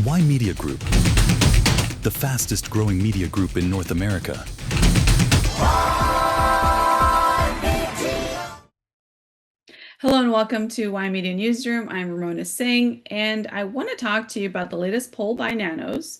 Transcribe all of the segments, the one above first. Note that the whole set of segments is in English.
Why Media Group? The fastest growing media group in North America. Hello and welcome to Why Media Newsroom. I'm Ramona Singh, and I want to talk to you about the latest poll by Nanos.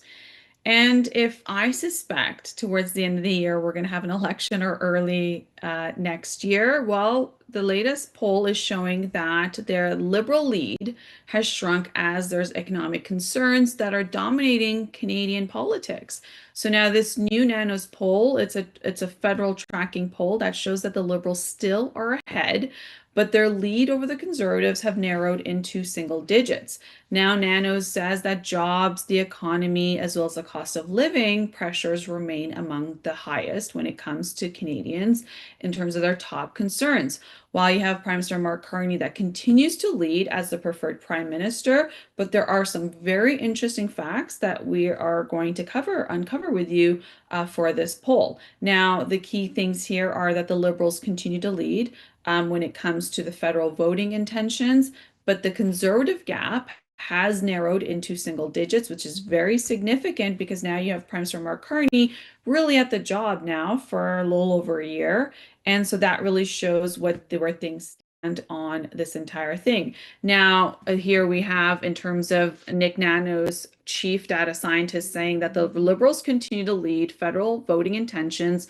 And if I suspect towards the end of the year we're going to have an election or early next year, well, the latest poll is showing that their liberal lead has shrunk as there's economic concerns that are dominating Canadian politics. So now this new Nanos poll, it's a federal tracking poll that shows that the Liberals still are ahead, but their lead over the Conservatives have narrowed into single digits. Now, Nanos says that jobs, the economy, as well as the cost of living pressures remain among the highest when it comes to Canadians in terms of their top concerns. While you have Prime Minister Mark Carney that continues to lead as the preferred Prime Minister, but there are some very interesting facts that we are going to uncover with you for this poll. Now, the key things here are that the Liberals continue to lead when it comes to the federal voting intentions, but the Conservative gap has narrowed into single digits, which is very significant because now you have Prime Minister Mark Carney really at the job now for a little over a year. And so that really shows where things stand on this entire thing. Now, here we have in terms of Nick Nanos, chief data scientist, saying that the Liberals continue to lead federal voting intentions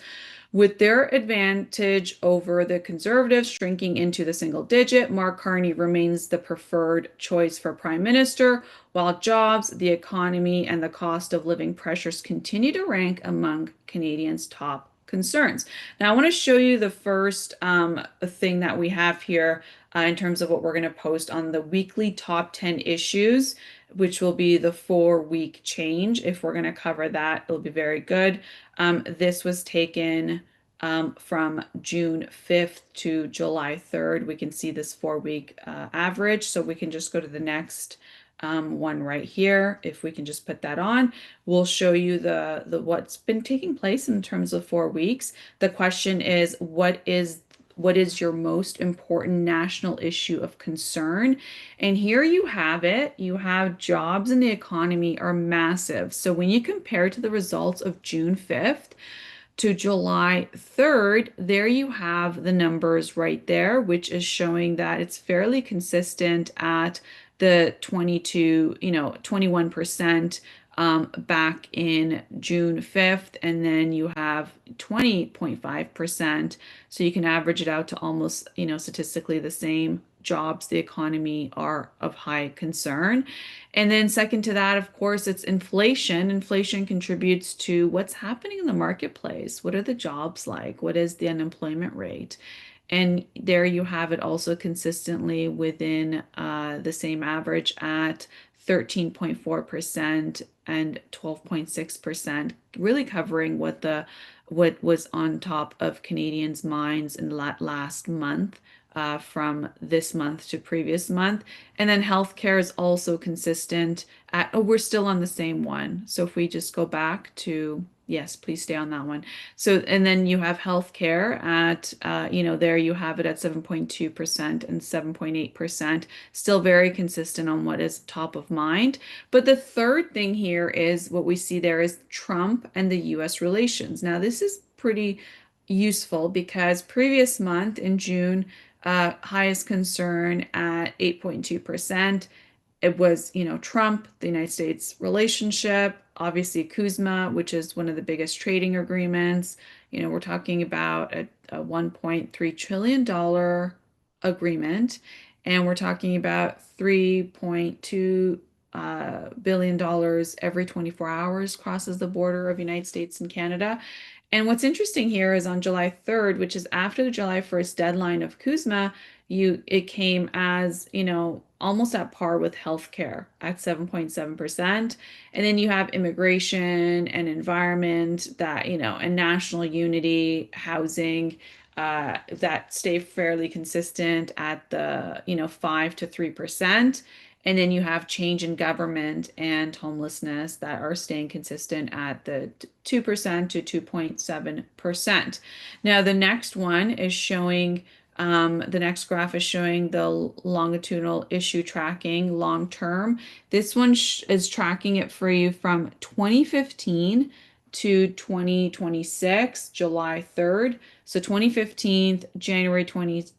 with their advantage over the Conservatives shrinking into the single digit. Mark Carney remains the preferred choice for Prime Minister, while jobs, the economy, and the cost of living pressures continue to rank among Canadians' top concerns. Now, I want to show you the first thing that we have here in terms of what we're going to post on the weekly top 10 issues, which will be the 4-week change. If we're going to cover that, it'll be very good. This was taken from June 5th to July 3rd. We can see this 4-week average. So we can just go to the next one right here. If we can just put that on, we'll show you the what's been taking place in terms of 4 weeks. The question is, what is your most important national issue of concern? And here you have it. You have jobs and the economy are massive. So when you compare to the results of June 5th to July 3rd, there you have the numbers right there, which is showing that it's fairly consistent at the 21% back in June 5th, and then you have 20.5%. So you can average it out to almost, statistically the same. Jobs, the economy are of high concern. And then second to that, of course, it's inflation. Inflation contributes to what's happening in the marketplace. What are the jobs like? What is the unemployment rate? And there you have it also consistently within the same average at 13.4% and 12.6%, really covering what was on top of Canadians' minds in last month, from this month to previous month. And then healthcare is also consistent at, oh, we're still on the same one. So if we just go back to, yes, please stay on that one. So, and then you have healthcare at, there you have it at 7.2% and 7.8%, still very consistent on what is top of mind. But the third thing here is what we see there is Trump and the US relations. Now, this is pretty useful because previous month in June, highest concern at 8.2%. It was, Trump, the United States relationship, obviously Kuzma, which is one of the biggest trading agreements. We're talking about a $1.3 trillion agreement, and we're talking about $3.2 billion every 24 hours crosses the border of United States and Canada. And what's interesting here is on July 3rd, which is after the July 1st deadline of Kuzma, it came as, almost at par with healthcare at 7.7%. And then you have immigration and environment that, and national unity, housing, that stay fairly consistent at the, 5 to 3%. And then you have change in government and homelessness that are staying consistent at the 2% to 2.7%. Now, the next one is showing The next graph is showing the longitudinal issue tracking long term. This one is tracking it for you from 2015 to 2026, July 3rd. So 2015, January 2nd,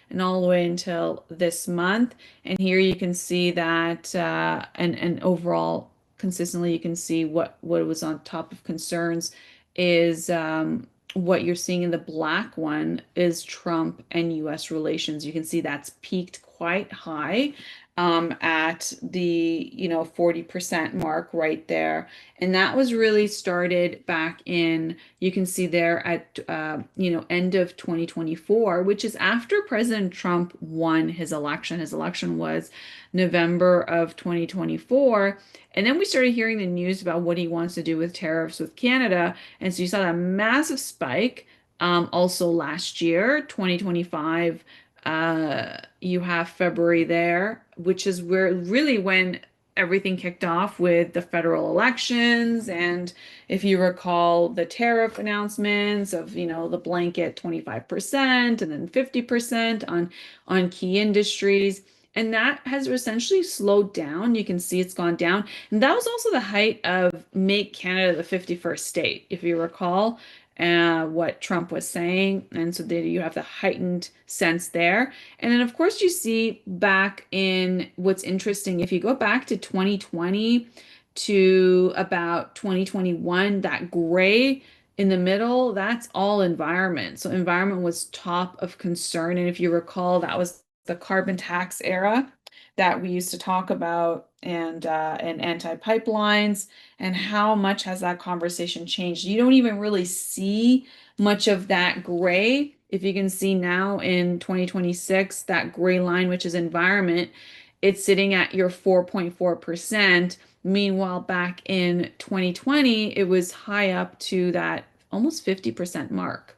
and all the way until this month. And here you can see that, and overall, consistently, you can see what was on top of concerns is what you're seeing in the black one is Trump and US relations. You can see that's peaked quite high at the 40% mark right there. And that was really started back in, you can see there at end of 2024, which is after President Trump won his election. His election was November of 2024. And then we started hearing the news about what he wants to do with tariffs with Canada. And so you saw that massive spike. Also last year, 2025, you have February there, which is where really when everything kicked off with the federal elections. And if you recall the tariff announcements of, the blanket 25% and then 50% on key industries. And that has essentially slowed down. You can see it's gone down. And that was also the height of Make Canada the 51st state, if you recall what Trump was saying. And so there you have the heightened sense there. And then, of course, you see back in what's interesting, if you go back to 2020 to about 2021, that gray in the middle, that's all environment. So environment was top of concern. And if you recall, that was the carbon tax era that we used to talk about and anti-pipelines and how much has that conversation changed. You don't even really see much of that gray. If you can see now in 2026, that gray line, which is environment, it's sitting at your 4.4%. Meanwhile, back in 2020, it was high up to that almost 50% mark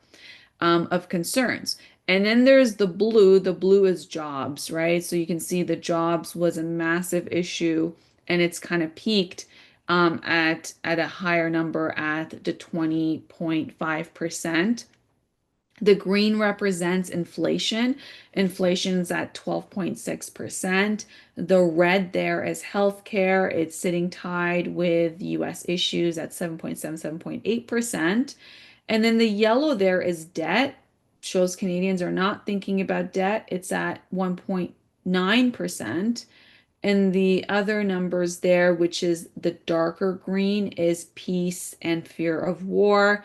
of concerns. And then there's the blue. The blue is jobs, right? So you can see the jobs was a massive issue and it's kind of peaked at a higher number at the 20.5%. The green represents inflation. Inflation's at 12.6%. The red there is healthcare. It's sitting tied with US issues at 7.7, 7.8%. And then the yellow there is debt. Shows Canadians are not thinking about debt. It's at 1.9%. And the other numbers there, which is the darker green, is peace and fear of war,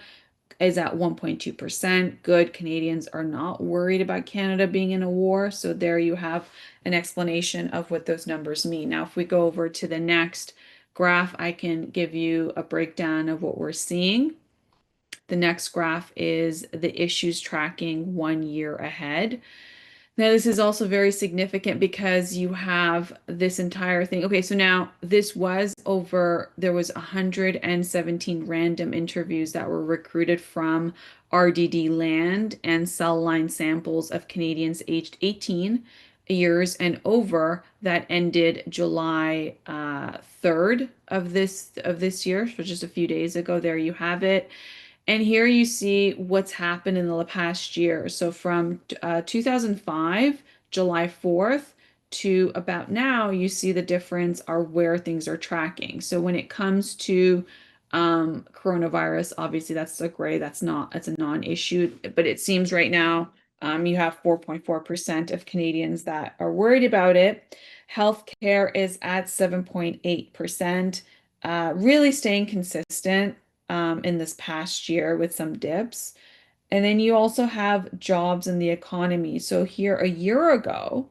is at 1.2%. Good. Canadians are not worried about Canada being in a war. So there you have an explanation of what those numbers mean. Now, if we go over to the next graph, I can give you a breakdown of what we're seeing. The next graph is the issues tracking 1 year ahead. Now, this is also very significant because you have this entire thing. Okay, so now this was there was 117 random interviews that were recruited from RDD land and cell line samples of Canadians aged 18 years and over that ended July 3rd of this year, so just a few days ago. There you have it. And here you see what's happened in the past year. So from 2005, July 4th, to about now, you see the difference are where things are tracking. So when it comes to coronavirus, obviously that's the gray, that's a non-issue. But it seems right now you have 4.4% of Canadians that are worried about it. Healthcare is at 7.8%, really staying consistent in this past year with some dips. And then you also have jobs in the economy. So here a year ago,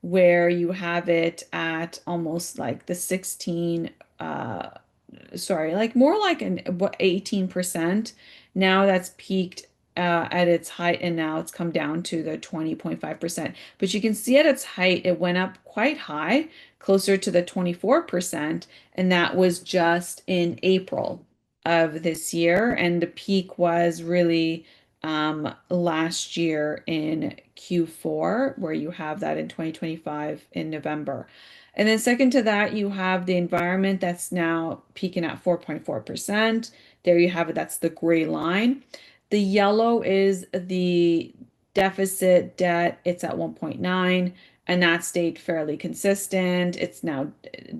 where you have it at almost like the 16, like more like what 18%. Now that's peaked at its height and now it's come down to the 20.5%. But you can see at its height, it went up quite high, closer to the 24%. And that was just in April of this year. And the peak was really last year in Q4, where you have that in 2025 in November. And then second to that, you have the environment that's now peaking at 4.4%. There you have it. That's the gray line. The yellow is the deficit debt. It's at 1.9, and that stayed fairly consistent. It's now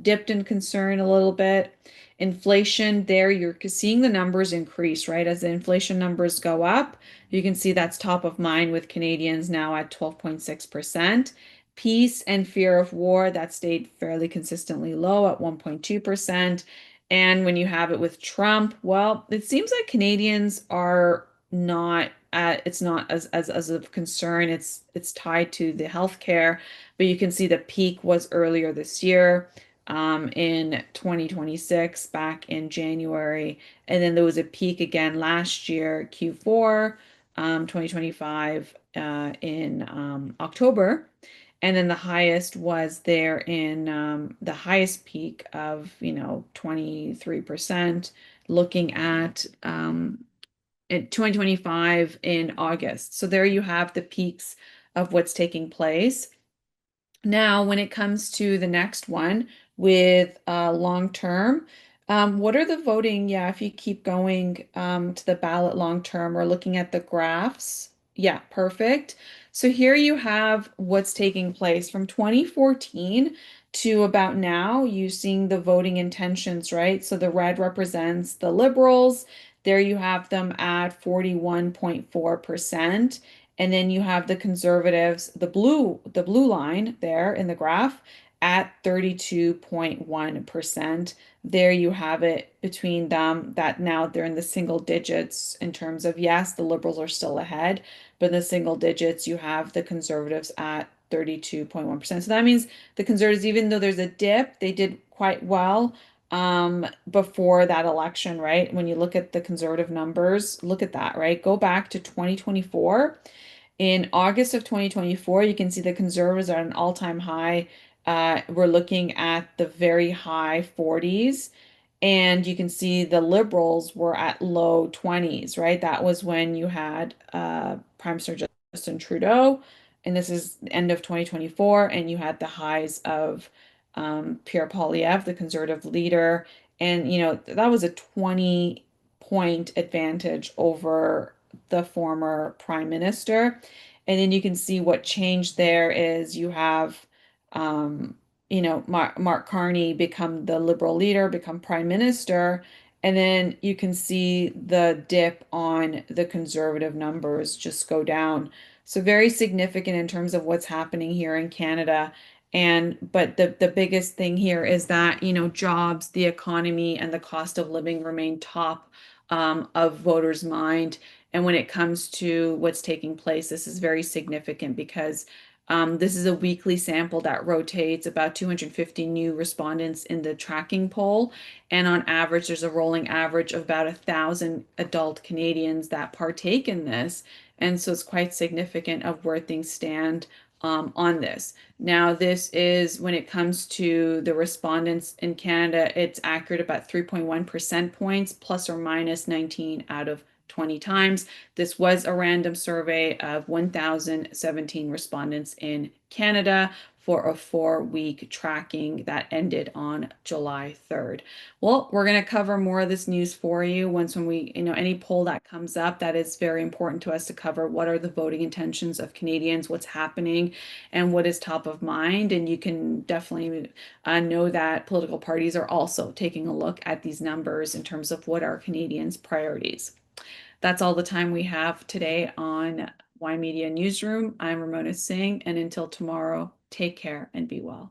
dipped in concern a little bit. Inflation, there you're seeing the numbers increase, right? As the inflation numbers go up, you can see that's top of mind with Canadians now at 12.6%. Peace and fear of war, that stayed fairly consistently low at 1.2%. And when you have it with Trump, well, it seems like Canadians are not it's not as of concern. It's tied to the healthcare, but you can see the peak was earlier this year, in 2026, back in January, and then there was a peak again last year, Q4, 2025, in October. And then the highest was there in the highest peak of, 23%, looking at 2025 in August. So there you have the peaks of what's taking place. Now, when it comes to the next one with long term, what are the voting? Yeah, if you keep going to the ballot long term or looking at the graphs. Yeah, perfect. So here you have what's taking place from 2014 to about now, using the voting intentions, right? So the red represents the Liberals. There you have them at 41.4%. And then you have the Conservatives, the blue line there in the graph at 32.1%. There you have it between them, that now they're in the single digits in terms of, yes, the Liberals are still ahead, but in the single digits, you have the Conservatives at 32.1%. So that means the Conservatives, even though there's a dip, they did quite well before that election, right? When you look at the Conservative numbers, look at that, right? Go back to 2024. In August of 2024, you can see the Conservatives are at an all-time high. We're looking at the very high 40s, and you can see the Liberals were at low 20s, right? That was when you had Prime Minister Justin Trudeau, and this is the end of 2024, and you had the highs of Pierre Poilievre, the Conservative leader, and that was a 20-point advantage over the former Prime Minister. And then you can see what changed there is you have Mark Carney become the Liberal leader, become Prime Minister, and then you can see the dip on the Conservative numbers just go down. So very significant in terms of what's happening here in Canada. And but the biggest thing here is that, jobs, the economy, and the cost of living remain top of voters' mind. And when it comes to what's taking place, this is very significant because this is a weekly sample that rotates about 250 new respondents in the tracking poll. And on average, there's a rolling average of about 1,000 adult Canadians that partake in this. And so it's quite significant of where things stand on this. Now, this is when it comes to the respondents in Canada, it's accurate about 3.1 percent points, plus or minus 19 out of 20 times. This was a random survey of 1,017 respondents in Canada for a 4-week tracking that ended on July 3rd. Well, we're going to cover more of this news for you when we, any poll that comes up, that is very important to us to cover. What are the voting intentions of Canadians? What's happening and what is top of mind? And you can definitely know that political parties are also taking a look at these numbers in terms of what are Canadians' priorities. That's all the time we have today on Y Media Newsroom. I'm Ramona Singh, and until tomorrow, take care and be well.